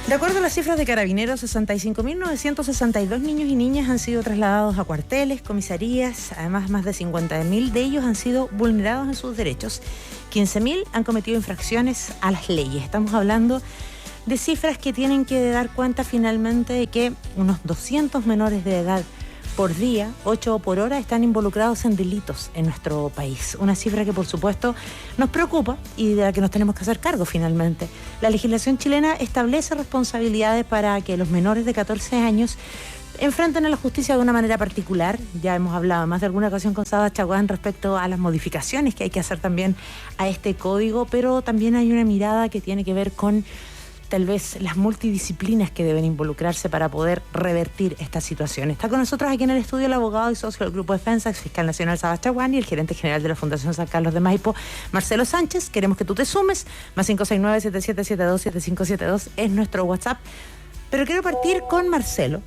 De acuerdo a las cifras de Carabineros, 65.962 niños y niñas han sido trasladados a cuarteles, comisarías. Además, más de 50.000 de ellos han sido vulnerados en sus derechos. 15.000 han cometido infracciones a las leyes. Estamos hablando de cifras que tienen que dar cuenta finalmente de que unos 200 menores de edad por día, 8 por hora, están involucrados en delitos en nuestro país. Una cifra que, por supuesto, nos preocupa y de la que nos tenemos que hacer cargo finalmente. La legislación chilena establece responsabilidades para que los menores de 14 años enfrenten a la justicia de una manera particular. Ya hemos hablado más de alguna ocasión con Saba Chaguán respecto a las modificaciones que hay que hacer también a este código, pero también hay una mirada que tiene que ver con tal vez las multidisciplinas que deben involucrarse para poder revertir esta situación. Está con nosotros aquí en el estudio el abogado y socio del Grupo Defensa, ex fiscal nacional Saba Chaguán, y el gerente general de la Fundación San Carlos de Maipo, Marcelo Sánchez. Queremos que tú te sumes, más 569-7772-7572 es nuestro WhatsApp. Pero quiero partir con Marcelo,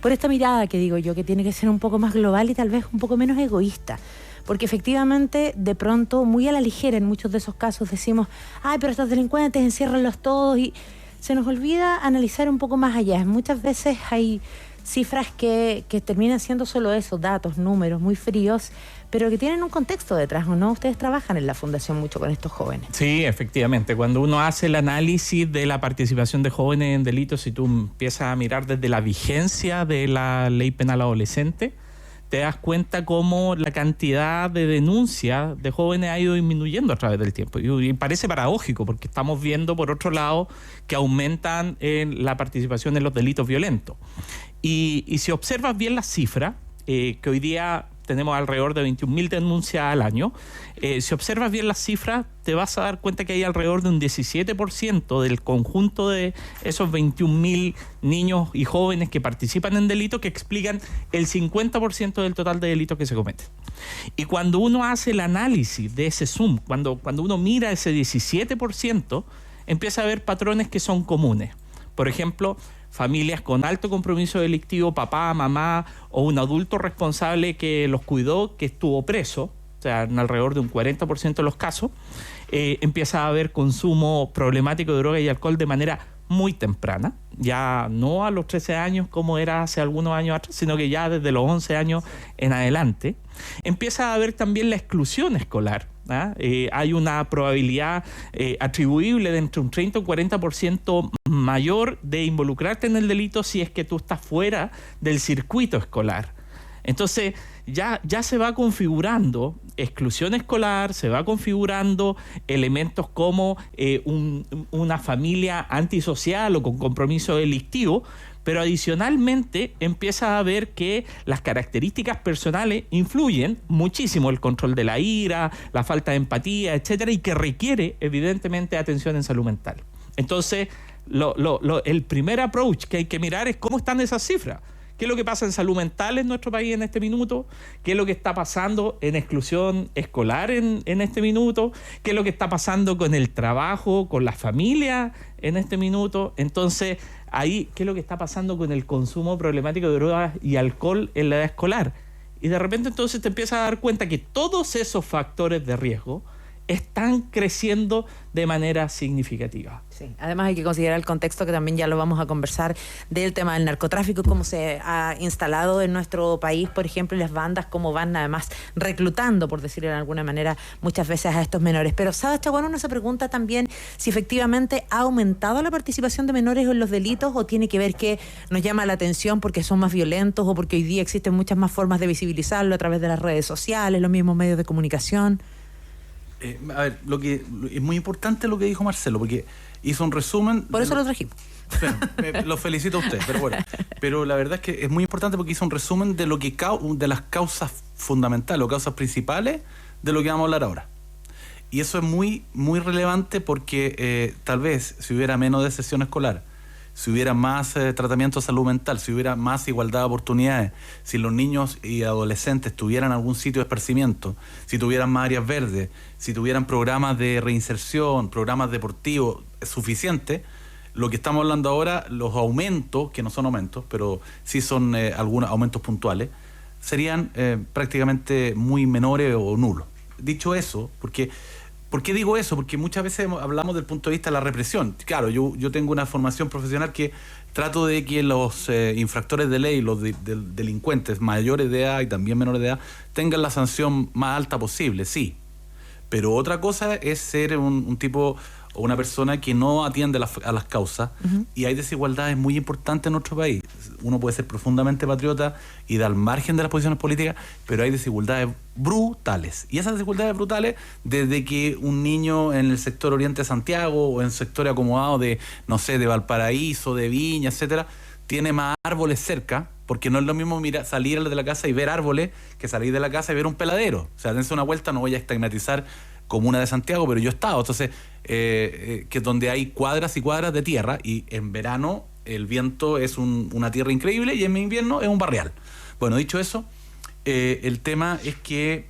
por esta mirada que digo yo, que tiene que ser un poco más global y tal vez un poco menos egoísta. Porque efectivamente, de pronto, muy a la ligera en muchos de esos casos decimos, ay, pero estos delincuentes, enciérranlos todos, y se nos olvida analizar un poco más allá. Muchas veces hay cifras que terminan siendo solo eso, datos, números muy fríos, pero que tienen un contexto detrás, ¿o no? Ustedes trabajan en la Fundación mucho con estos jóvenes. Sí, efectivamente. Cuando uno hace el análisis de la participación de jóvenes en delitos, si tú empiezas a mirar desde la vigencia de la Ley Penal Adolescente, te das cuenta cómo la cantidad de denuncias de jóvenes ha ido disminuyendo a través del tiempo. Y parece paradójico, porque estamos viendo, por otro lado, que aumentan la participación en los delitos violentos. Y si observas bien las cifras, que hoy día tenemos alrededor de 21.000 denuncias al año, si observas bien las cifras, te vas a dar cuenta que hay alrededor de un 17% del conjunto de esos 21.000 niños y jóvenes que participan en delitos que explican el 50% del total de delitos que se cometen. Y cuando uno hace el análisis de ese sum, cuando uno mira ese 17%, empieza a ver patrones que son comunes. Por ejemplo, familias con alto compromiso delictivo, papá, mamá o un adulto responsable que los cuidó, que estuvo preso, o sea, en alrededor de un 40% de los casos, empieza a haber consumo problemático de droga y alcohol de manera muy temprana, ya no a los 13 años como era hace algunos años atrás, sino que ya desde los 11 años en adelante. Empieza a haber también la exclusión escolar. Hay una probabilidad atribuible de entre un 30 y un 40% mayor de involucrarte en el delito si es que tú estás fuera del circuito escolar. Entonces ya se va configurando exclusión escolar, se va configurando elementos como una familia antisocial o con compromiso delictivo, pero adicionalmente empieza a ver que las características personales influyen muchísimo, el control de la ira, la falta de empatía, etcétera, y que requiere evidentemente atención en salud mental. Entonces, el primer approach que hay que mirar es cómo están esas cifras. ¿Qué es lo que pasa en salud mental en nuestro país en este minuto? ¿Qué es lo que está pasando en exclusión escolar en este minuto? ¿Qué es lo que está pasando con el trabajo, con la familia en este minuto? Entonces, ahí, ¿qué es lo que está pasando con el consumo problemático de drogas y alcohol en la edad escolar? Y de repente entonces te empiezas a dar cuenta que todos esos factores de riesgo están creciendo de manera significativa. Sí, además hay que considerar el contexto, que también ya lo vamos a conversar, del tema del narcotráfico, cómo se ha instalado en nuestro país, por ejemplo, y las bandas cómo van además reclutando, por decirlo de alguna manera, muchas veces a estos menores. Pero Saba Chaguán, uno se pregunta también si efectivamente ha aumentado la participación de menores en los delitos, o tiene que ver que nos llama la atención porque son más violentos o porque hoy día existen muchas más formas de visibilizarlo a través de las redes sociales, los mismos medios de comunicación. A ver, es muy importante lo que dijo Marcelo, porque hizo un resumen. Por eso lo trajimos. Lo felicito a usted, pero bueno. Pero la verdad es que es muy importante porque hizo un resumen de de las causas fundamentales o causas principales de lo que vamos a hablar ahora. Y eso es muy, muy relevante porque tal vez si hubiera menos deserción escolar, si hubiera más tratamiento de salud mental, si hubiera más igualdad de oportunidades, si los niños y adolescentes tuvieran algún sitio de esparcimiento, si tuvieran más áreas verdes, si tuvieran programas de reinserción, programas deportivos suficientes, lo que estamos hablando ahora, los aumentos, que no son aumentos, pero sí son algunos aumentos puntuales, serían prácticamente muy menores o nulos. Dicho eso, porque ¿Por qué digo eso? Porque muchas veces hablamos del punto de vista de la represión. Claro, yo tengo una formación profesional que trato de que los infractores de ley, los delincuentes mayores de edad y también menores de edad, tengan la sanción más alta posible, sí. Pero otra cosa es ser un tipo o una persona que no atiende a las causas, y hay desigualdades muy importantes en nuestro país. Uno puede ser profundamente patriota y dar margen de las posiciones políticas, pero hay desigualdades brutales. Y esas desigualdades brutales, desde que un niño en el sector oriente de Santiago o en el sector acomodado de, no sé, de Valparaíso, de Viña, etcétera, tiene más árboles cerca, porque no es lo mismo salir de la casa y ver árboles que salir de la casa y ver un peladero. O sea, dense una vuelta, no voy a estigmatizar comuna de Santiago, pero yo he estado. Entonces, que es donde hay cuadras y cuadras de tierra, y en verano el viento es una tierra increíble y en invierno es un barrial. Bueno, dicho eso, el tema es que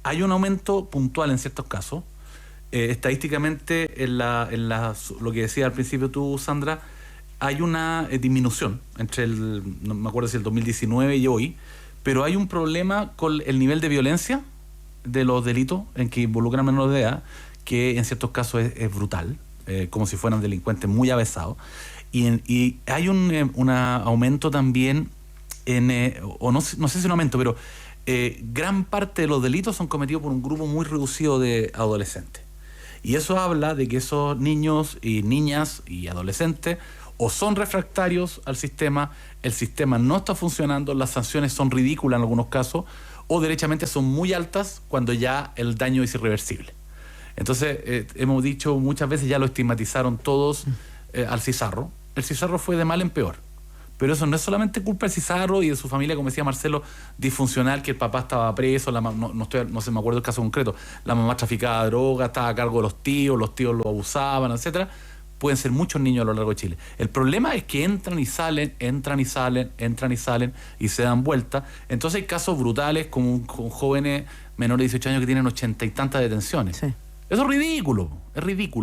hay un aumento puntual en ciertos casos. Estadísticamente, lo que decía al principio tú, Sandra, hay una disminución entre no me acuerdo si el 2019 y hoy, pero hay un problema con el nivel de violencia de los delitos en que involucran menores de edad, que en ciertos casos es brutal, como si fueran delincuentes muy avesados. Y hay un aumento también, no sé si un aumento, pero gran parte de los delitos son cometidos por un grupo muy reducido de adolescentes. Y eso habla de que esos niños y niñas y adolescentes o son refractarios al sistema, el sistema no está funcionando, las sanciones son ridículas en algunos casos, o derechamente son muy altas cuando ya el daño es irreversible. Entonces, hemos dicho muchas veces, ya lo estigmatizaron todos al Cizarro. El Cizarro fue de mal en peor. Pero eso no es solamente culpa del Cizarro y de su familia, como decía Marcelo, disfuncional, que el papá estaba preso, no sé, me acuerdo el caso concreto, la mamá traficaba droga, estaba a cargo de los tíos lo abusaban, etcétera. Pueden ser muchos niños a lo largo de Chile. El problema es que entran y salen y se dan vuelta. Entonces hay casos brutales con jóvenes menores de 18 años que tienen 80 y tantas detenciones. Sí. Eso es ridículo,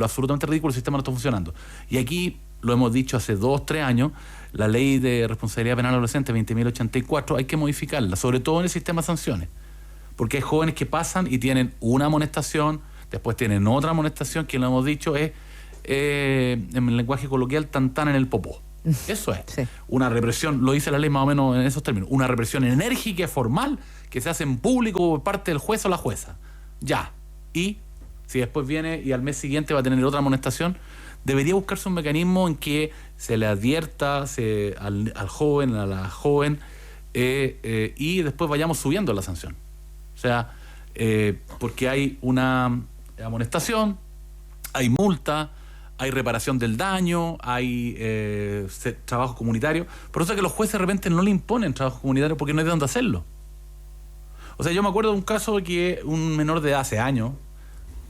absolutamente ridículo, el sistema no está funcionando. Y aquí, lo hemos dicho hace 2-3 años, la ley de responsabilidad penal adolescente 20.084 hay que modificarla, sobre todo en el sistema de sanciones. Porque hay jóvenes que pasan y tienen una amonestación, después tienen otra amonestación, que lo hemos dicho es, en el lenguaje coloquial, tantán en el popó. Eso es. Sí. Una represión, lo dice la ley más o menos en esos términos, una represión enérgica y formal que se hace en público por parte del juez o la jueza. Ya. Y si después viene y al mes siguiente va a tener otra amonestación, debería buscarse un mecanismo en que se le advierta al joven, a la joven, y después vayamos subiendo la sanción. O sea, porque hay una amonestación, hay multa, hay reparación del daño, hay trabajo comunitario. Por eso es que los jueces de repente no le imponen trabajo comunitario porque no hay de dónde hacerlo. O sea, yo me acuerdo de un caso que un menor de edad hace años,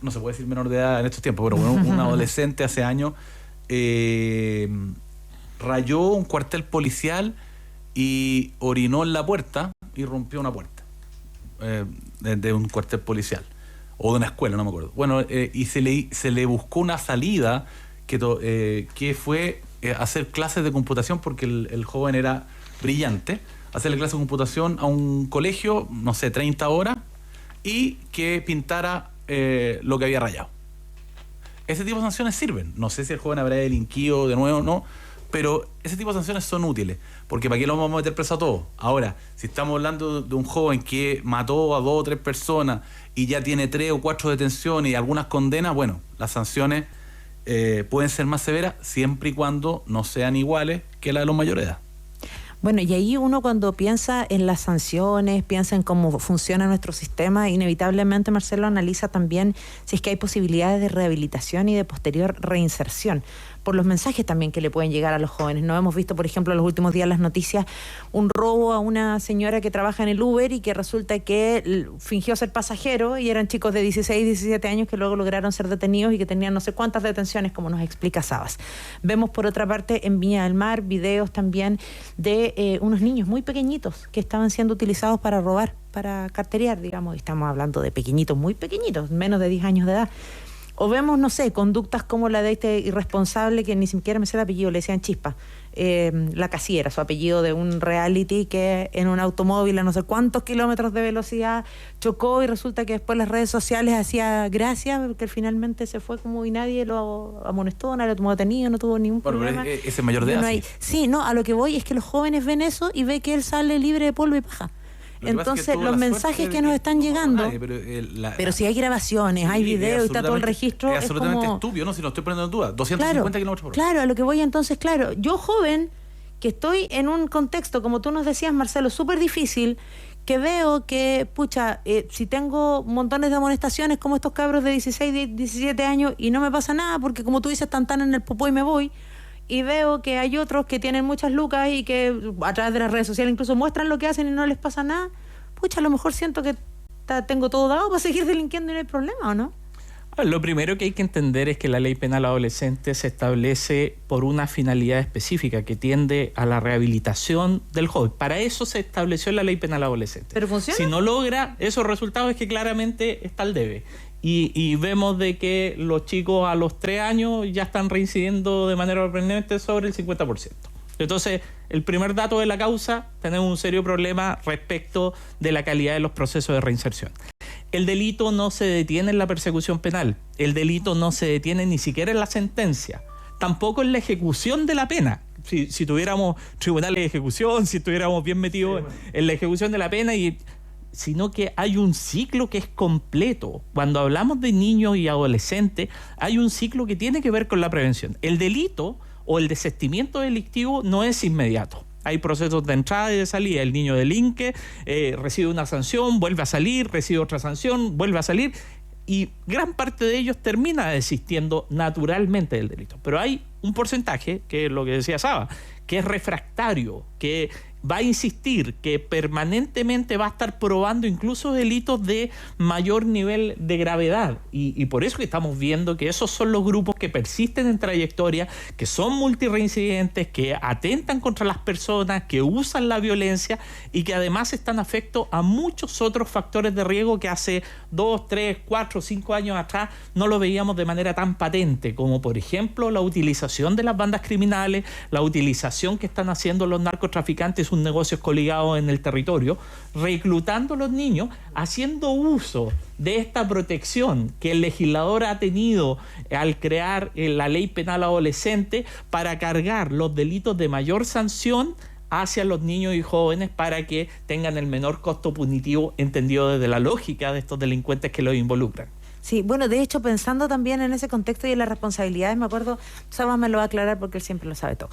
no se puede decir menor de edad en estos tiempos, pero bueno, un adolescente hace años rayó un cuartel policial y orinó en la puerta y rompió una puerta de un cuartel policial. O de una escuela, no me acuerdo. Bueno, y se le buscó una salida que fue hacer clases de computación, porque el joven era brillante, hacerle clases de computación a un colegio, no sé, 30 horas, y que pintara lo que había rayado. Ese tipo de sanciones sirven. No sé si el joven habrá delinquido de nuevo o no, pero ese tipo de sanciones son útiles, porque ¿para qué lo vamos a meter preso a todos? Ahora, si estamos hablando de un joven que mató a 2 o 3 personas y ya tiene 3 o 4 detenciones y algunas condenas, bueno, las sanciones pueden ser más severas siempre y cuando no sean iguales que las de los mayores de edad. Bueno, y ahí uno, cuando piensa en las sanciones, piensa en cómo funciona nuestro sistema, inevitablemente, Marcelo, analiza también si es que hay posibilidades de rehabilitación y de posterior reinserción, por los mensajes también que le pueden llegar a los jóvenes. No hemos visto, por ejemplo, en los últimos días las noticias, un robo a una señora que trabaja en el Uber y que resulta que fingió ser pasajero, y eran chicos de 16, 17 años que luego lograron ser detenidos y que tenían no sé cuántas detenciones, como nos explica Sabas. Vemos, por otra parte, en Viña del Mar, videos también de unos niños muy pequeñitos que estaban siendo utilizados para robar, para carterear, digamos, y estamos hablando de pequeñitos, muy pequeñitos, menos de 10 años de edad. O vemos, no sé, conductas como la de este irresponsable que ni siquiera me sé el apellido, le decían Chispa. La Casiera, su apellido, de un reality que en un automóvil a no sé cuántos kilómetros de velocidad chocó y resulta que después las redes sociales hacía gracia porque finalmente se fue como y nadie lo amonestó, nadie lo tomó detenido, no tuvo ningún problema. Pero ese mayor de edad. Sí, no, a lo que voy es que los jóvenes ven eso y ve que él sale libre de polvo y paja. Entonces, los mensajes que nos están llegando, pero si hay grabaciones, hay videos y está todo el registro, es absolutamente como estúpido, ¿no? Si no estoy poniendo en duda, 250 kilómetros por hora. Claro, a lo que voy entonces, claro, yo joven, que estoy en un contexto, como tú nos decías, Marcelo, súper difícil, que veo que, pucha, si tengo montones de amonestaciones como estos cabros de 16, 17 años y no me pasa nada, porque como tú dices, tan en el popó y me voy, y veo que hay otros que tienen muchas lucas y que a través de las redes sociales incluso muestran lo que hacen y no les pasa nada, pucha, a lo mejor siento que tengo todo dado para seguir delinquiendo y no hay problema, ¿o no? Lo primero que hay que entender es que la ley penal adolescente se establece por una finalidad específica que tiende a la rehabilitación del joven. Para eso se estableció la ley penal adolescente. ¿Pero funciona? Si no logra esos resultados es que claramente está al debe. Y vemos de que los chicos a los 3 años ya están reincidiendo de manera sorprendente sobre el 50%. Entonces, el primer dato de la causa, tenemos un serio problema respecto de la calidad de los procesos de reinserción. El delito no se detiene en la persecución penal, el delito no se detiene ni siquiera en la sentencia, tampoco en la ejecución de la pena. Si tuviéramos tribunales de ejecución, si estuviéramos bien metidos en la ejecución de la pena, sino que hay un ciclo que es completo. Cuando hablamos de niños y adolescentes, hay un ciclo que tiene que ver con la prevención. El delito o el desistimiento delictivo no es inmediato. Hay procesos de entrada y de salida. El niño delinque, recibe una sanción, vuelve a salir, recibe otra sanción, vuelve a salir, y gran parte de ellos termina desistiendo naturalmente del delito. Pero hay un porcentaje, que es lo que decía Saba, que es refractario, que va a insistir, que permanentemente va a estar probando incluso delitos de mayor nivel de gravedad. Y por eso que estamos viendo que esos son los grupos que persisten en trayectoria, que son multireincidentes, que atentan contra las personas, que usan la violencia y que además están afectos a muchos otros factores de riesgo que hace 2, 3, 4, 5 años atrás no lo veíamos de manera tan patente, como por ejemplo la utilización de las bandas criminales, la utilización que están haciendo los narcotraficantes, sus negocios coligados en el territorio, reclutando a los niños, haciendo uso de esta protección que el legislador ha tenido al crear la ley penal adolescente para cargar los delitos de mayor sanción hacia los niños y jóvenes para que tengan el menor costo punitivo, entendido desde la lógica de estos delincuentes que los involucran. Sí, bueno, de hecho, pensando también en ese contexto y en las responsabilidades, me acuerdo, Saba me lo va a aclarar porque él siempre lo sabe todo.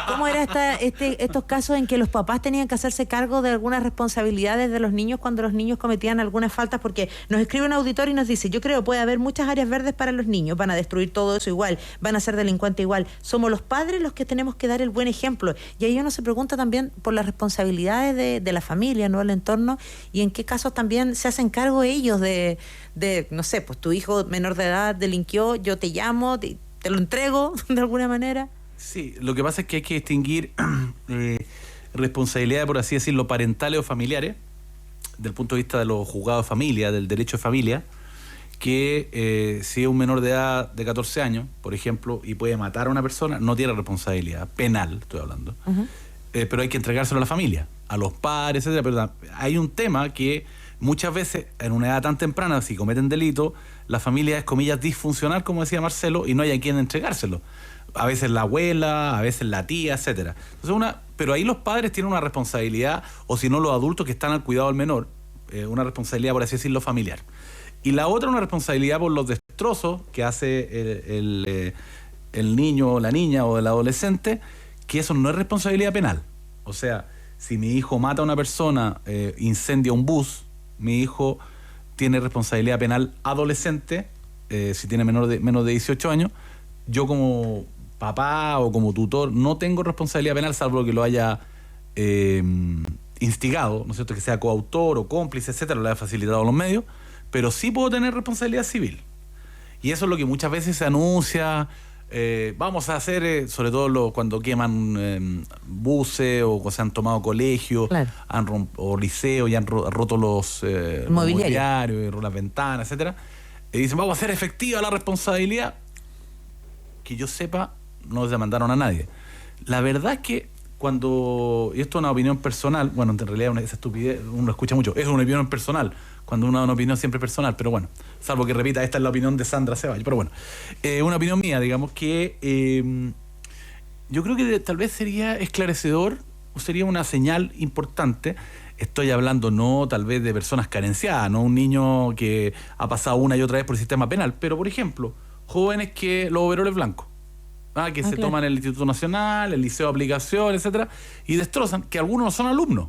¿Cómo era estos casos en que los papás tenían que hacerse cargo de algunas responsabilidades de los niños cuando los niños cometían algunas faltas? Porque nos escribe un auditor y nos dice, yo creo puede haber muchas áreas verdes para los niños, van a destruir todo eso igual, van a ser delincuentes igual. Somos los padres los que tenemos que dar el buen ejemplo. Y ahí uno se pregunta también por las responsabilidades de la familia, ¿no? El entorno, y en qué casos también se hacen cargo ellos de no sé, pues tu hijo menor de edad delinquió, yo te llamo, te lo entrego de alguna manera. Sí, lo que pasa es que hay que distinguir responsabilidades, por así decirlo, parentales o familiares, del punto de vista de los juzgados de familia, del derecho de familia, que si es un menor de edad de 14 años, por ejemplo, y puede matar a una persona, no tiene responsabilidad penal, estoy hablando, pero hay que entregárselo a la familia, a los padres, etcétera. Pero hay un tema que muchas veces, en una edad tan temprana, si cometen delito, la familia es, comillas, disfuncional, como decía Marcelo, y no hay a quien entregárselo. A veces la abuela, a veces la tía, etcétera. Entonces pero ahí los padres tienen una responsabilidad, o si no los adultos que están al cuidado del menor, una responsabilidad, por así decirlo, familiar. Y la otra, una responsabilidad por los destrozos que hace el niño o la niña o el adolescente, que eso no es responsabilidad penal. O sea, si mi hijo mata a una persona, incendia un bus, mi hijo tiene responsabilidad penal adolescente, si tiene menos de 18 años. Yo como papá o como tutor no tengo responsabilidad penal, salvo que lo haya instigado, ¿no es cierto?, que sea coautor o cómplice, etcétera, lo haya facilitado los medios, pero sí puedo tener responsabilidad civil. Y eso es lo que muchas veces se anuncia. Vamos a hacer, sobre todo cuando queman buses o se han tomado colegios, claro, o liceos y han roto los mobiliarios, las ventanas, etcétera. y dicen, vamos a hacer efectiva la responsabilidad, que yo sepa, no demandaron a nadie. La verdad es que cuando, y esto es una opinión personal, bueno, en realidad esa estupidez uno lo escucha mucho, es una opinión personal, cuando uno da una opinión siempre personal, pero bueno, salvo que repita, esta es la opinión de Sandra Ceballos, pero bueno, una opinión mía, digamos que yo creo que tal vez sería esclarecedor, o sería una señal importante. Estoy hablando no tal vez de personas carenciadas, no un niño que ha pasado una y otra vez por el sistema penal, pero por ejemplo, jóvenes que los overoles blancos, que se toman el Instituto Nacional, el Liceo de Aplicación, etcétera, y destrozan, que algunos no son alumnos,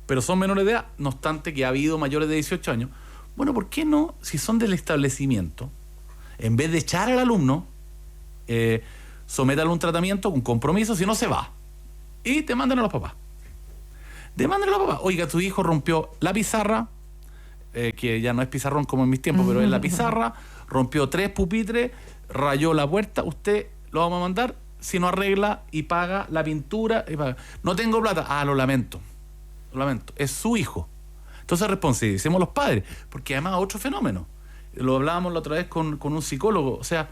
pero son menores de edad, no obstante que ha habido mayores de 18 años. Bueno, ¿por qué no, si son del establecimiento, en vez de echar al alumno, sométalo a un tratamiento con compromiso, si no se va, y te mandan a los papás? Demanden a los papás. Oiga, tu hijo rompió la pizarra, que ya no es pizarrón como en mis tiempos, pero es la pizarra, rompió 3 pupitres, rayó la puerta, usted lo vamos a mandar si no arregla y paga la pintura. Y paga. No tengo plata. Lo lamento. Lo lamento. Es su hijo. Entonces responsabilicemos los padres, porque además otro fenómeno. Lo hablábamos la otra vez con un psicólogo. O sea,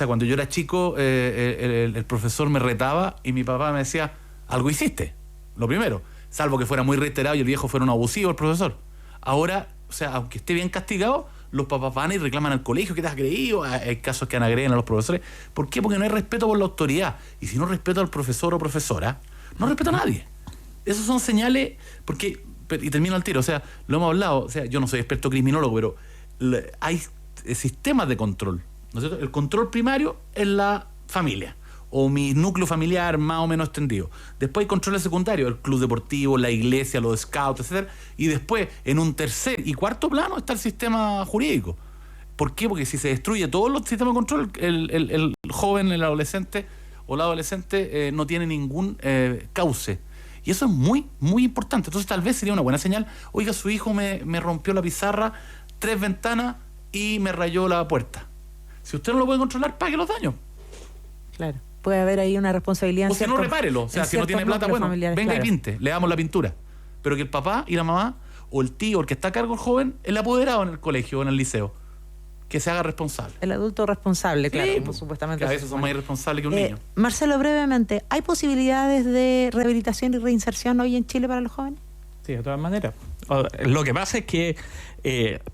cuando yo era chico, el profesor me retaba y mi papá me decía, algo hiciste. Lo primero, salvo que fuera muy reiterado y el viejo fuera un abusivo, el profesor. Ahora, o sea, aunque esté bien castigado, los papás van y reclaman al colegio, ¿qué te has creído? Hay casos que agreden a los profesores. ¿Por qué? Porque no hay respeto por la autoridad. Y si no respeto al profesor o profesora, no respeto a nadie. Esas son señales, porque, y termino al tiro, o sea, lo hemos hablado, o sea, yo no soy experto criminólogo, pero hay sistemas de control, ¿no es cierto? El control primario es la familia, o mi núcleo familiar más o menos extendido. Después hay controles secundarios, el club deportivo, la iglesia, los scouts, etcétera. Y después, en un tercer y cuarto plano, está el sistema jurídico. ¿Por qué? Porque si se destruye todos los sistemas de control, el joven, el adolescente o la adolescente no tiene ningún cauce. Y eso es muy, muy importante. Entonces tal vez sería una buena señal. Oiga, su hijo me rompió la pizarra, 3 ventanas y me rayó la puerta. Si usted no lo puede controlar, pague los daños. Claro. Puede haber ahí una responsabilidad. O si no, repárelo. O sea, si no tiene plata, bueno, venga y pinte, le damos la pintura. Pero que el papá y la mamá, o el tío, el que está a cargo del joven, el apoderado en el colegio o en el liceo, que se haga responsable. El adulto responsable, claro, sí, como supuestamente. Que a veces son más irresponsables que un niño. Marcelo, brevemente, ¿hay posibilidades de rehabilitación y reinserción hoy en Chile para los jóvenes? Sí, de todas maneras. Lo que pasa es que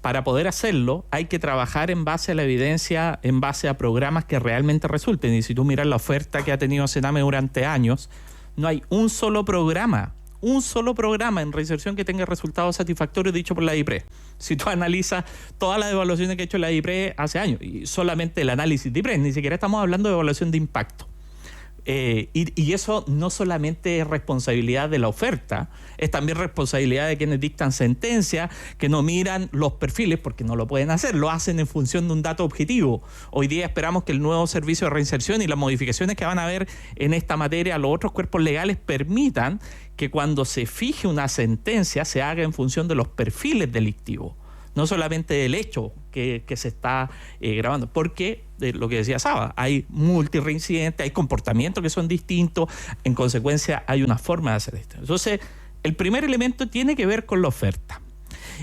para poder hacerlo hay que trabajar en base a la evidencia, en base a programas que realmente resulten. Y si tú miras la oferta que ha tenido Sename durante años, no hay un solo programa en reinserción que tenga resultados satisfactorios dicho por la DIPRE. Si tú analizas todas las evaluaciones que ha hecho la DIPRE hace años, y solamente el análisis DIPRE, ni siquiera estamos hablando de evaluación de impacto. Y eso no solamente es responsabilidad de la oferta, es también responsabilidad de quienes dictan sentencia, que no miran los perfiles porque no lo pueden hacer, lo hacen en función de un dato objetivo. Hoy día esperamos que el nuevo servicio de reinserción y las modificaciones que van a haber en esta materia a los otros cuerpos legales permitan que cuando se fije una sentencia se haga en función de los perfiles delictivos, no solamente del hecho que se está grabando, porque lo que decía Saba, hay multireincidentes, hay comportamientos que son distintos, en consecuencia hay una forma de hacer esto. Entonces, el primer elemento tiene que ver con la oferta.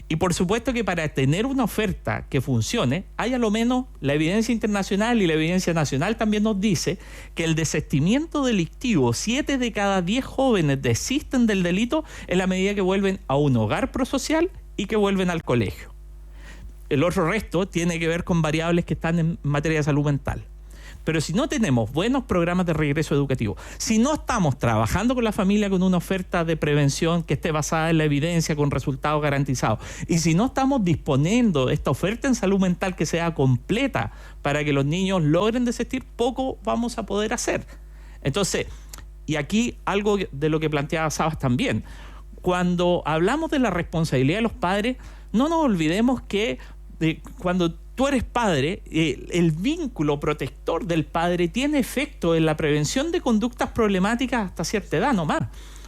Y por supuesto que para tener una oferta que funcione, hay a lo menos la evidencia internacional y la evidencia nacional también nos dice que el desistimiento delictivo, 7 de cada 10 jóvenes desisten del delito en la medida que vuelven a un hogar prosocial y que vuelven al colegio. El otro resto tiene que ver con variables que están en materia de salud mental. Pero si no tenemos buenos programas de regreso educativo, si no estamos trabajando con la familia con una oferta de prevención que esté basada en la evidencia con resultados garantizados, y si no estamos disponiendo de esta oferta en salud mental que sea completa para que los niños logren desistir, poco vamos a poder hacer. Entonces, y aquí algo de lo que planteaba Sabas también, cuando hablamos de la responsabilidad de los padres, no nos olvidemos que cuando tú eres padre, el vínculo protector del padre tiene efecto en la prevención de conductas problemáticas hasta cierta edad nomás.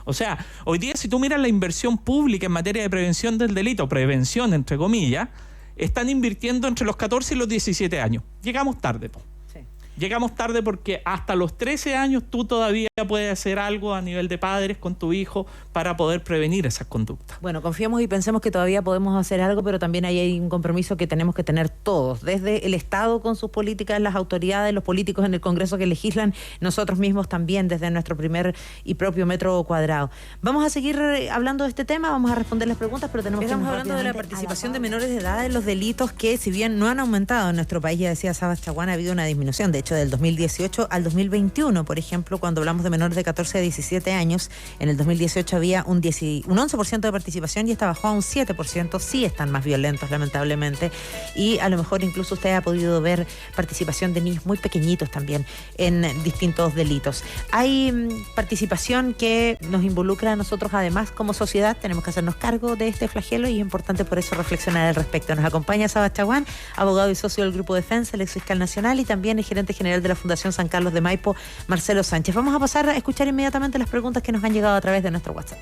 O sea, hoy día si tú miras la inversión pública en materia de prevención del delito, prevención entre comillas, están invirtiendo entre los 14 y los 17 años. Llegamos tarde, po. Sí. llegamos tarde porque hasta los 13 años tú todavía puedes hacer algo a nivel de padres con tu hijo para poder prevenir esas conductas. Bueno, confiemos y pensemos que todavía podemos hacer algo, pero también ahí hay un compromiso que tenemos que tener todos, desde el Estado con sus políticas, las autoridades, los políticos en el Congreso que legislan, nosotros mismos también desde nuestro primer y propio metro cuadrado. Vamos a seguir hablando de este tema, vamos a responder las preguntas, pero estamos hablando de la participación de menores de edad en los delitos que, si bien no han aumentado en nuestro país, ya decía Sabas Chaguán, ha habido una disminución. De hecho, del 2018 al 2021, por ejemplo, cuando hablamos de menores de 14 a 17 años, en el 2018 había un 11% de participación y esta bajó a un 7%. Sí están más violentos, lamentablemente, y a lo mejor incluso usted ha podido ver participación de niños muy pequeñitos también en distintos delitos. Hay participación que nos involucra a nosotros, además, como sociedad. Tenemos que hacernos cargo de este flagelo y es importante por eso reflexionar al respecto. Nos acompaña Sabas Chaguán, abogado y socio del Grupo Defensa, el ex fiscal nacional y también el gerente general de la Fundación San Carlos de Maipo, Marcelo Sánchez. Vamos a pasar a escuchar inmediatamente las preguntas que nos han llegado a través de nuestro WhatsApp.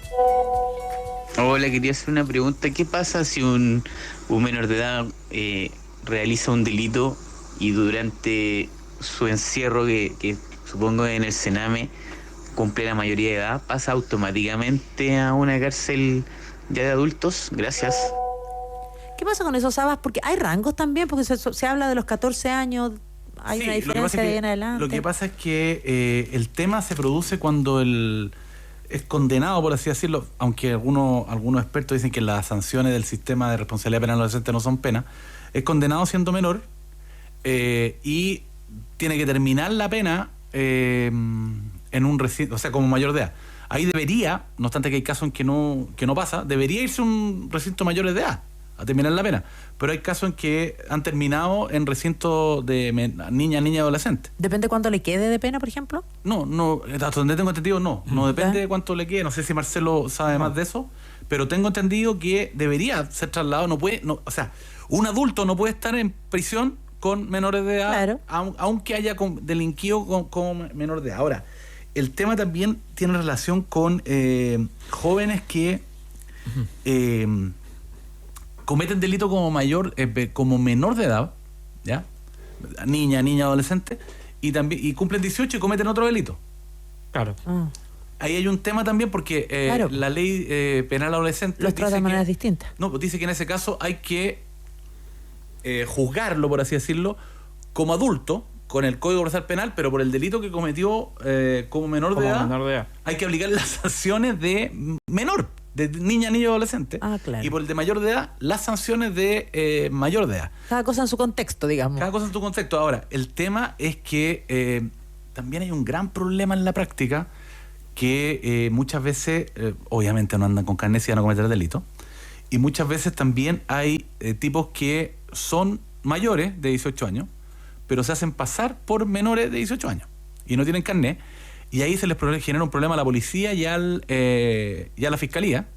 Hola, quería hacer una pregunta. ¿Qué pasa si un menor de edad realiza un delito y durante su encierro, que supongo en el Sename, cumple la mayoría de edad, pasa automáticamente a una cárcel ya de adultos? Gracias. ¿Qué pasa con eso, Sabas? Porque hay rangos también, porque se habla de los 14 años, hay una diferencia de ahí en adelante. Lo que pasa es que el tema se produce cuando es condenado, por así decirlo, aunque algunos expertos dicen que las sanciones del sistema de responsabilidad penal adolescente no son pena, es condenado siendo menor y tiene que terminar la pena en un recinto, o sea, como mayor de edad. Ahí debería, no obstante que hay casos en que no pasa, debería irse a un recinto mayores de edad a terminar la pena. Pero hay casos en que han terminado en recintos de niña y adolescente. ¿Depende cuánto le quede de pena, por ejemplo? No, hasta donde tengo entendido no depende de cuánto le quede. No sé si Marcelo sabe más de eso, pero tengo entendido que debería ser trasladado. O sea, un adulto no puede estar en prisión con menores de edad, claro, aunque haya delinquido como menor de edad. Ahora, el tema también tiene relación con jóvenes que cometen delito como menor de edad, ¿ya? Niña, adolescente, y cumplen 18 y cometen otro delito. Claro. Ahí hay un tema también porque claro, la ley penal adolescente los trata de maneras distintas. No, pues dice que en ese caso hay que juzgarlo, por así decirlo, como adulto, con el Código Procesal Penal, pero por el delito que cometió como menor de edad, hay que aplicar las sanciones de menor, de niña, adolescente. Claro. Y por el de mayor de edad, las sanciones de mayor de edad. Cada cosa en su contexto, digamos. Cada cosa en su contexto. Ahora, el tema es que también hay un gran problema en la práctica que muchas veces, obviamente no andan con carnet si van a cometer delito, y muchas veces también hay tipos que son mayores de 18 años, pero se hacen pasar por menores de 18 años y no tienen carnet. Y ahí se les genera un problema a la policía y a la fiscalía,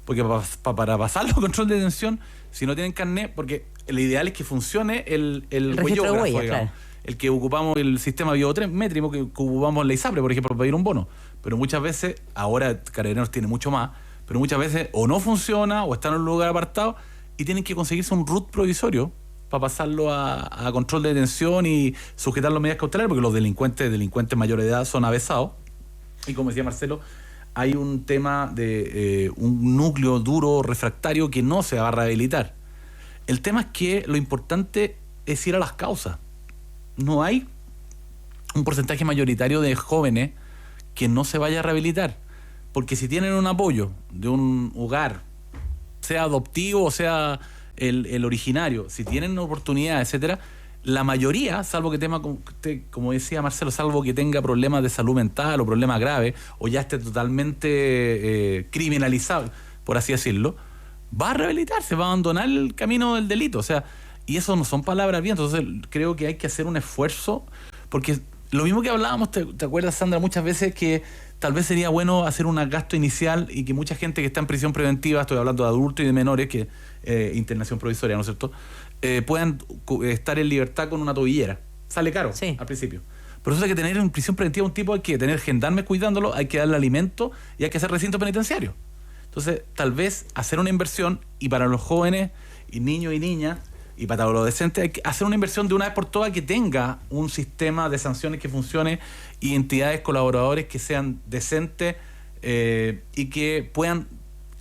porque para pasar los controles de detención, si no tienen carnet, porque el ideal es que funcione el huellógrafo, digamos, claro, el que ocupamos, el sistema biométrico que ocupamos la ISAPRE, por ejemplo, para pedir un bono. Pero muchas veces, ahora Carabineros tiene mucho más, pero muchas veces o no funciona o están en un lugar apartado y tienen que conseguirse un RUT provisorio para pasarlo a control de detención y sujetarlo a medidas cautelares, porque los delincuentes mayores de edad son avesados. Y como decía Marcelo, hay un tema de un núcleo duro refractario que no se va a rehabilitar. El tema es que lo importante es ir a las causas. No hay un porcentaje mayoritario de jóvenes que no se vaya a rehabilitar, porque si tienen un apoyo de un hogar, sea adoptivo o sea el originario, si tienen oportunidad, etcétera, la mayoría, salvo que como decía Marcelo, salvo que tenga problemas de salud mental o problemas graves, o ya esté totalmente criminalizado, por así decirlo, va a rehabilitarse, va a abandonar el camino del delito. O sea, y eso no son palabras bien. Entonces creo que hay que hacer un esfuerzo, porque lo mismo que hablábamos, ¿te acuerdas, Sandra, muchas veces que tal vez sería bueno hacer un gasto inicial y que mucha gente que está en prisión preventiva, estoy hablando de adultos y de menores, que internación provisoria, ¿no es cierto?, puedan estar en libertad con una tobillera. Sale caro, sí, al principio. Pero eso hay que tener en prisión preventiva un tipo, hay que tener gendarmes cuidándolo, hay que darle alimento y hay que hacer recinto penitenciario. Entonces, tal vez hacer una inversión, y para los jóvenes y niños y niñas, y para los adolescentes, hay que hacer una inversión de una vez por todas que tenga un sistema de sanciones que funcione y entidades colaboradores que sean decentes y que puedan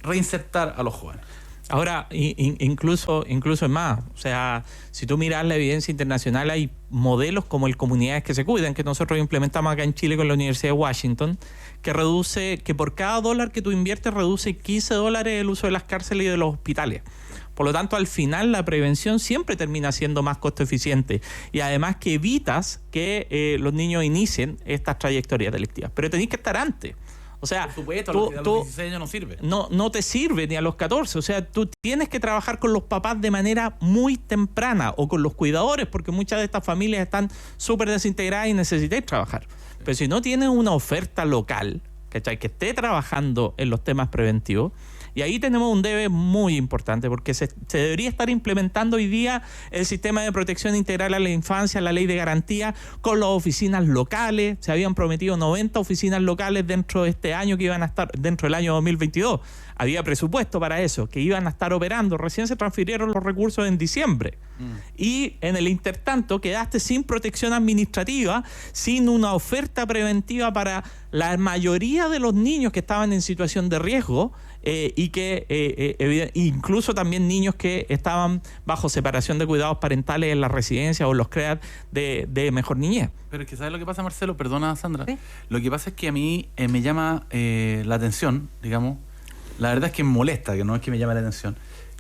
reinsertar a los jóvenes. Ahora, incluso es más, o sea, si tú miras la evidencia internacional, hay modelos como el Comunidades que se Cuidan, que nosotros implementamos acá en Chile con la Universidad de Washington, que por cada dólar que tú inviertes reduce $15 el uso de las cárceles y de los hospitales. Por lo tanto, al final la prevención siempre termina siendo más costo eficiente y además que evitas que los niños inicien estas trayectorias delictivas. Pero tenés que estar antes. O sea, por supuesto, a los 16 años no sirve. No te sirve ni a los 14. O sea, tú tienes que trabajar con los papás de manera muy temprana o con los cuidadores, porque muchas de estas familias están súper desintegradas y necesitáis trabajar. Pero si no tienes una oferta local, ¿cachai?, que esté trabajando en los temas preventivos, y ahí tenemos un debe muy importante, porque se debería estar implementando hoy día el sistema de protección integral a la infancia, la ley de garantía, con las oficinas locales. Se habían prometido 90 oficinas locales dentro de este año que iban a estar, dentro del año 2022. Había presupuesto para eso, que iban a estar operando. Recién se transfirieron los recursos en diciembre. Y en el intertanto quedaste sin protección administrativa, sin una oferta preventiva para la mayoría de los niños que estaban en situación de riesgo, y que incluso también niños que estaban bajo separación de cuidados parentales en las residencias o en los CREAT de mejor niñez. Pero es que ¿sabes lo que pasa, Marcelo? Perdona, Sandra. ¿Sí? Lo que pasa es que a mí me llama la atención, digamos, la verdad es que me molesta, que no es que me llame la atención,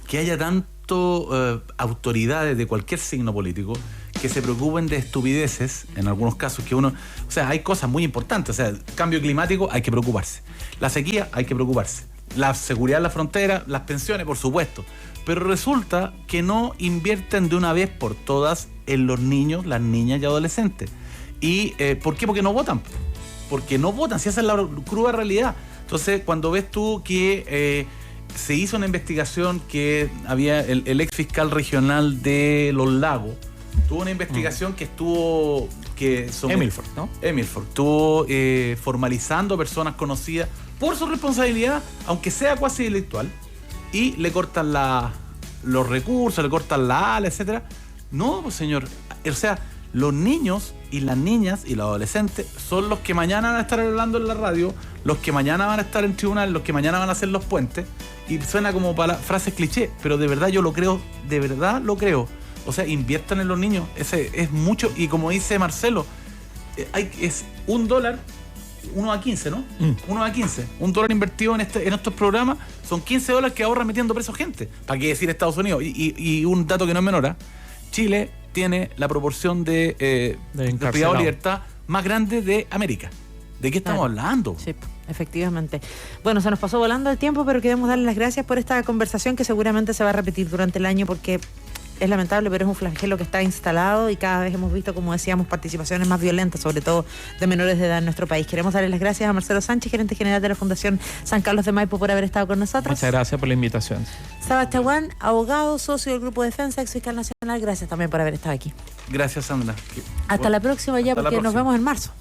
que haya tanto autoridades de cualquier signo político que se preocupen de estupideces, en algunos casos que uno... O sea, hay cosas muy importantes, o sea, el cambio climático hay que preocuparse, la sequía hay que preocuparse, la seguridad en la frontera, las pensiones, por supuesto, pero resulta que no invierten de una vez por todas en los niños, las niñas y adolescentes. ¿Y por qué? Porque no votan. Porque no votan, si esa es la cruda realidad. Entonces, cuando ves tú que se hizo una investigación que había el ex fiscal regional de Los Lagos, tuvo una investigación que estuvo... Emilford, ¿no? Emilford estuvo formalizando personas conocidas por su responsabilidad, aunque sea cuasi delictual, y le cortan los recursos, le cortan la ala, etcétera. No, pues señor, o sea, los niños y las niñas y los adolescentes son los que mañana van a estar hablando en la radio, los que mañana van a estar en tribunal, los que mañana van a hacer los puentes, y suena como para frases cliché, pero de verdad yo lo creo, de verdad lo creo. O sea, inviertan en los niños, ese es mucho, y como dice Marcelo, es $1, 1 a 15, ¿no? 1 a 15. $1 invertido en estos programas son $15 que ahorran metiendo preso gente. ¿Para qué decir Estados Unidos? Y un dato que no es menor, Chile tiene la proporción de privado de libertad más grande de América. ¿De qué estamos hablando? Sí, efectivamente. Bueno, se nos pasó volando el tiempo, pero queremos darle las gracias por esta conversación que seguramente se va a repetir durante el año porque... es lamentable, pero es un flagelo que está instalado y cada vez hemos visto, como decíamos, participaciones más violentas, sobre todo de menores de edad en nuestro país. Queremos darle las gracias a Marcelo Sánchez, gerente general de la Fundación San Carlos de Maipo, por haber estado con nosotros. Muchas gracias por la invitación. Sabas Chaguán, abogado, socio del Grupo Defensa, ex fiscal nacional, gracias también por haber estado aquí. Gracias, Sandra. Hasta la próxima ya, porque nos vemos en marzo.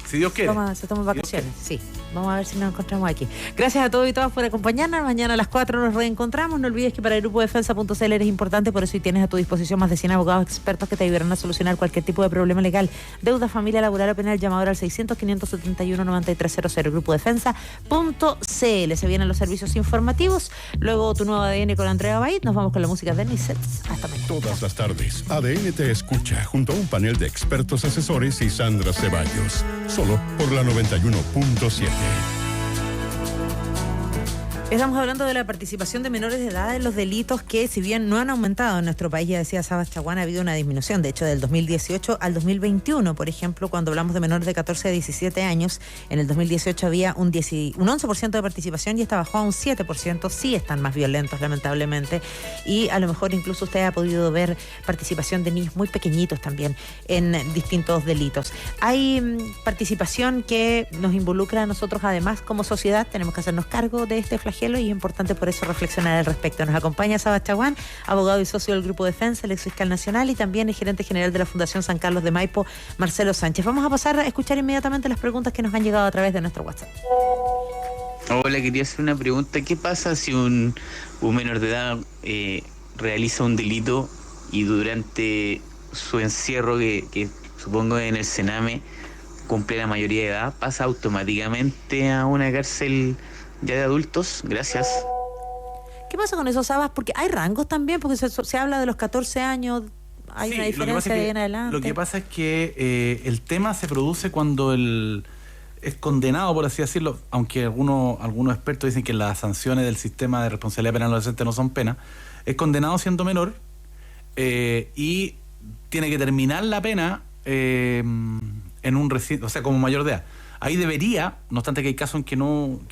Si Dios quiere. Se toman vacaciones, sí. Vamos a ver si nos encontramos aquí. Gracias a todos y todas por acompañarnos. Mañana a las 4 nos reencontramos. No olvides que para el Grupo Defensa.cl eres importante, por eso hoy tienes a tu disposición más de 100 abogados expertos que te ayudarán a solucionar cualquier tipo de problema legal, deuda, familia, laboral o penal. Llama ahora al 600-571-9300. Grupo Defensa.cl. Se vienen los servicios informativos. Luego tu nuevo ADN con Andrea Bait. Nos vamos con la música de Nisets. Hasta mañana. Todas las tardes, ADN te escucha junto a un panel de expertos asesores y Sandra Ceballos. Solo por la 91.7. Estamos hablando de la participación de menores de edad en los delitos que, si bien no han aumentado en nuestro país, ya decía Sabas Chaguán, ha habido una disminución. De hecho, del 2018 al 2021, por ejemplo, cuando hablamos de menores de 14 a 17 años, en el 2018 había un 11% de participación y esta bajó a un 7%. Sí están más violentos, lamentablemente. Y a lo mejor incluso usted ha podido ver participación de niños muy pequeñitos también en distintos delitos. Hay participación que nos involucra a nosotros, además, como sociedad. Tenemos que hacernos cargo de este flagelo y es importante por eso reflexionar al respecto. Nos acompaña Sabas Chaguán, abogado y socio del Grupo Defensa, el ex fiscal nacional y también el gerente general de la Fundación San Carlos de Maipo, Marcelo Sánchez. Vamos a pasar a escuchar inmediatamente las preguntas que nos han llegado a través de nuestro WhatsApp. Hola, quería hacer una pregunta. ¿Qué pasa si un menor de edad realiza un delito y durante su encierro, que supongo en el Sename, cumple la mayoría de edad, pasa automáticamente a una cárcel ya de adultos. Gracias. ¿Qué pasa con esos Sabas? Porque hay rangos también, porque se habla de los 14 años, hay una diferencia de ahí en adelante. Lo que pasa es que el tema se produce cuando es condenado, por así decirlo, aunque algunos expertos dicen que las sanciones del sistema de responsabilidad penal adolescente no son pena, es condenado siendo menor y tiene que terminar la pena en un recinto, o sea, como mayor de edad. Ahí debería, no obstante que hay casos en que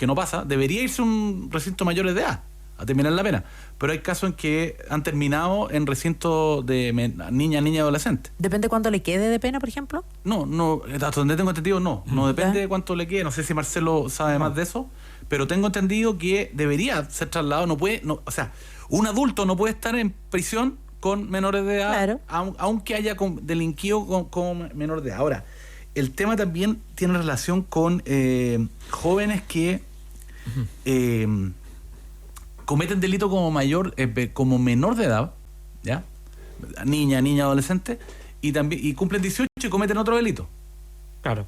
no pasa, debería irse a un recinto mayores de edad a terminar la pena. Pero hay casos en que han terminado en recintos de niña y adolescente. ¿Depende cuánto le quede de pena, por ejemplo? No, hasta donde tengo entendido, no depende de cuánto le quede. No sé si Marcelo sabe más de eso, pero tengo entendido que debería ser trasladado. O sea, un adulto no puede estar en prisión con menores de edad, claro, aunque haya delinquido como menor de edad. Ahora, el tema también tiene relación con jóvenes que cometen delito como menor de edad, ¿ya? Niña, adolescente, y cumplen 18 y cometen otro delito. Claro.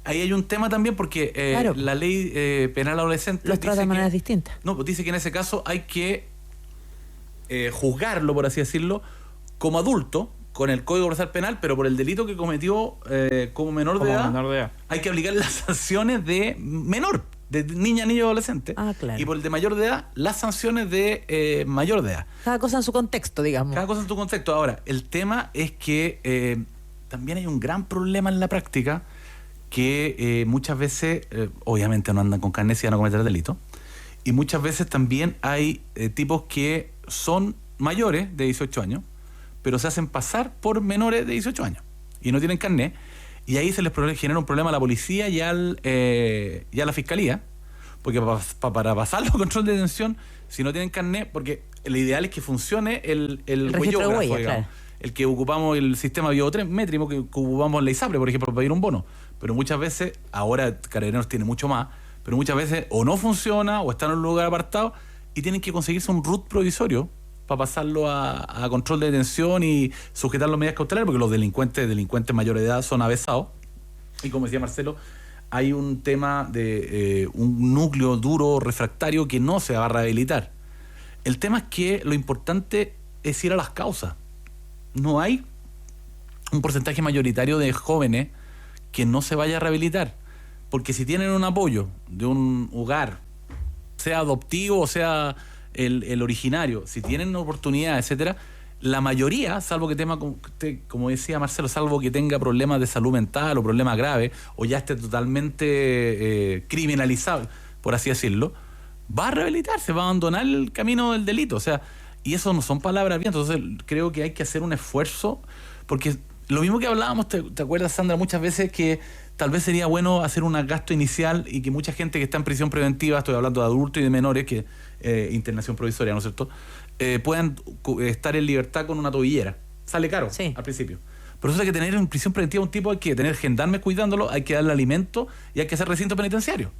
Ahí hay un tema también porque claro, la ley penal adolescente los trata de maneras distintas. No, pues dice que en ese caso hay que juzgarlo, por así decirlo, como adulto, con el Código Procesal Penal, pero por el delito que cometió como menor de edad, hay que aplicar las sanciones de menor, de niña, adolescente. Claro. Y por el de mayor de edad, las sanciones de mayor de edad. Cada cosa en su contexto, digamos. Cada cosa en su contexto. Ahora, el tema es que también hay un gran problema en la práctica que muchas veces, obviamente no andan con carnet si van a cometer delito, y muchas veces también hay tipos que son mayores de 18 años, pero se hacen pasar por menores de 18 años y no tienen carnet, y ahí se les genera un problema a la policía y a la fiscalía, porque para pasarlo a control de detención, si no tienen carnet, porque lo ideal es que funcione el registro de huella, digamos, claro, el que ocupamos el sistema biométrico que ocupamos en la ISAPRE, por ejemplo, para pedir un bono, pero muchas veces, ahora Carabineros tiene mucho más, pero muchas veces o no funciona o está en un lugar apartado y tienen que conseguirse un RUT provisorio para pasarlo a control de detención y sujetar las medidas cautelares, porque los delincuentes mayores de edad son avesados. Y como decía Marcelo, hay un tema de un núcleo duro refractario que no se va a rehabilitar. El tema es que lo importante es ir a las causas. No hay un porcentaje mayoritario de jóvenes que no se vaya a rehabilitar, porque si tienen un apoyo de un hogar, sea adoptivo o sea el originario, si tienen una oportunidad, etcétera, la mayoría, salvo que como decía Marcelo, salvo que tenga problemas de salud mental o problemas graves, o ya esté totalmente criminalizado, por así decirlo, va a rehabilitarse, va a abandonar el camino del delito. O sea, y eso no son palabras bien. Entonces creo que hay que hacer un esfuerzo, porque lo mismo que hablábamos, ¿te acuerdas, Sandra, muchas veces que tal vez sería bueno hacer un gasto inicial y que mucha gente que está en prisión preventiva, estoy hablando de adultos y de menores, que internación provisoria, ¿no es cierto?, puedan estar en libertad con una tobillera. Sale caro, sí, al principio. Pero eso hay que tener en prisión preventiva un tipo, hay que tener gendarmes cuidándolo, hay que darle alimento y hay que hacer recinto penitenciario.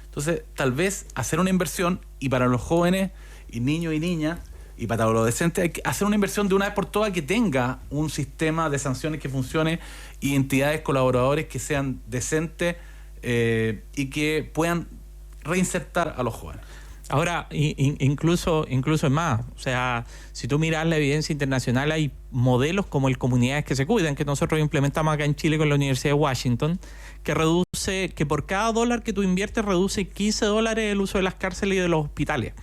Entonces, tal vez hacer una inversión, y para los jóvenes y niños y niñas, y para los adolescentes, hay que hacer una inversión de una vez por todas que tenga un sistema de sanciones que funcione y entidades colaboradores que sean decentes y que puedan reinsertar a los jóvenes. Ahora, incluso es más, o sea, si tú miras la evidencia internacional, hay modelos como el Comunidades que se Cuidan, que nosotros implementamos acá en Chile con la Universidad de Washington, que por cada dólar que tú inviertes reduce $15 el uso de las cárceles y de los hospitales.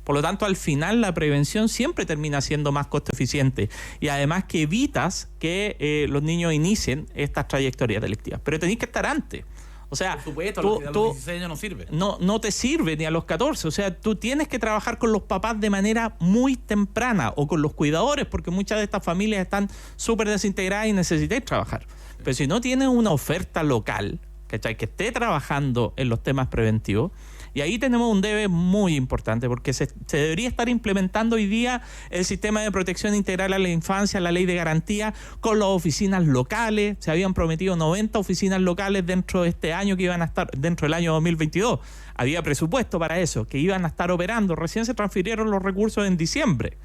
Por lo tanto, al final la prevención siempre termina siendo más costo eficiente, y además que evitas que los niños inicien estas trayectorias delictivas. Pero tenés que estar antes. O sea, por supuesto, a los 16 años no sirve. No te sirve ni a los 14. O sea, tú tienes que trabajar con los papás de manera muy temprana, o con los cuidadores, porque muchas de estas familias están súper desintegradas y necesitáis trabajar. Pero si no tienes una oferta local, ¿cachai?, que esté trabajando en los temas preventivos, y ahí tenemos un debe muy importante, porque se debería estar implementando hoy día el sistema de protección integral a la infancia, la ley de garantía, con las oficinas locales. Se habían prometido 90 oficinas locales dentro de este año, que iban a estar dentro del año 2022. Había presupuesto para eso, que iban a estar operando. Recién se transfirieron los recursos en diciembre.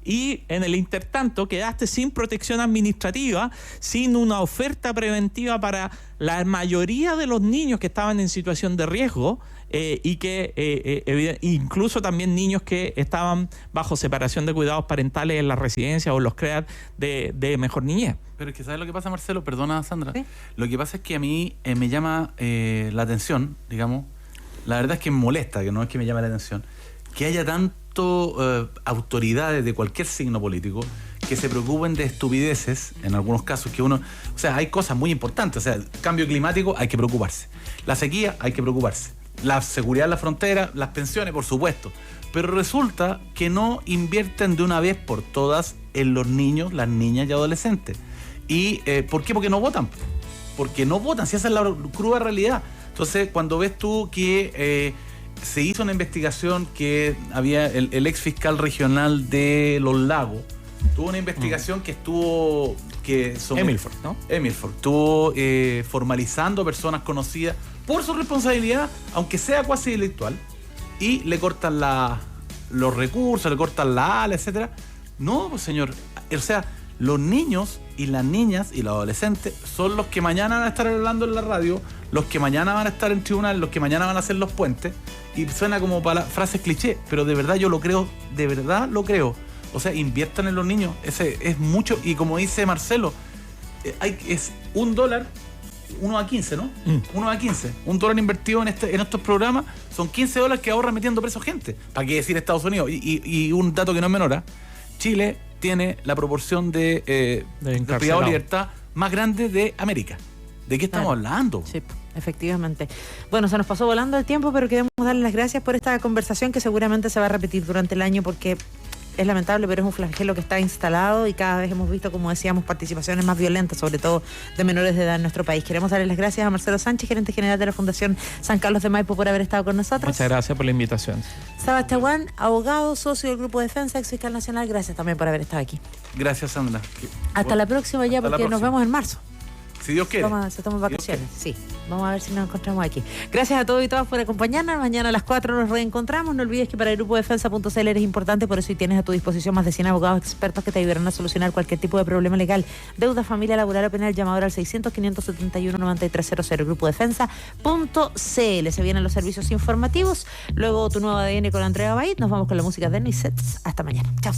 Y en el intertanto quedaste sin protección administrativa, sin una oferta preventiva para la mayoría de los niños que estaban en situación de riesgo, y que incluso también niños que estaban bajo separación de cuidados parentales en las residencias o los CREAT de Mejor Niñez. Pero es que ¿sabes lo que pasa, Marcelo? Perdona, Sandra. ¿Sí? Lo que pasa es que a mí me llama la atención, digamos, la verdad es que me molesta, que no es que me llame la atención, que haya tanto autoridades de cualquier signo político que se preocupen de estupideces, en algunos casos que uno... O sea, hay cosas muy importantes, o sea, el cambio climático hay que preocuparse, la sequía hay que preocuparse, la seguridad en la frontera, las pensiones, por supuesto, pero resulta que no invierten de una vez por todas en los niños, las niñas y adolescentes. ¿Y por qué? Porque no votan. Porque no votan, si esa es la cruda realidad. Entonces, cuando ves tú que se hizo una investigación que había el ex fiscal regional de Los Lagos, tuvo una investigación que estuvo... Emilford, ¿no? Emilford estuvo formalizando personas conocidas por su responsabilidad, aunque sea cuasi delictual, y le cortan los recursos, le cortan la ala, etcétera. No, pues señor, o sea, los niños y las niñas y los adolescentes son los que mañana van a estar hablando en la radio, los que mañana van a estar en tribunal, los que mañana van a hacer los puentes, y suena como para frases cliché, pero de verdad yo lo creo, de verdad lo creo. O sea, inviertan en los niños, ese es mucho, y como dice Marcelo, es $1, 1 a 15, ¿no? 1 a 15. $1 invertido en estos programas son $15 que ahorran metiendo preso gente. ¿Para qué decir Estados Unidos? Y un dato que no es menor, Chile tiene la proporción de privado de libertad más grande de América. ¿De qué estamos hablando? Sí, efectivamente. Bueno, se nos pasó volando el tiempo, pero queremos darle las gracias por esta conversación que seguramente se va a repetir durante el año porque es lamentable, pero es un flagelo que está instalado y cada vez hemos visto, como decíamos, participaciones más violentas, sobre todo de menores de edad en nuestro país. Queremos darle las gracias a Marcelo Sánchez, gerente general de la Fundación San Carlos de Maipo, por haber estado con nosotros. Muchas gracias por la invitación. Saba Chaguán, abogado, socio del Grupo Defensa, ex fiscal nacional, gracias también por haber estado aquí. Gracias, Sandra. Hasta la próxima ya, porque nos vemos en marzo. Si Dios quiere. Se toman vacaciones, sí. Vamos a ver si nos encontramos aquí. Gracias a todos y todas por acompañarnos. Mañana a las 4 nos reencontramos. No olvides que para el Grupo Defensa.cl eres importante, por eso tienes a tu disposición más de 100 abogados expertos que te ayudarán a solucionar cualquier tipo de problema legal, deuda, familia, laboral o penal. Llama ahora al 600-571-9300. Grupo Defensa.cl. Se vienen los servicios informativos. Luego tu nuevo ADN con Andrea Bait. Nos vamos con la música de Nisets. Hasta mañana. Chao.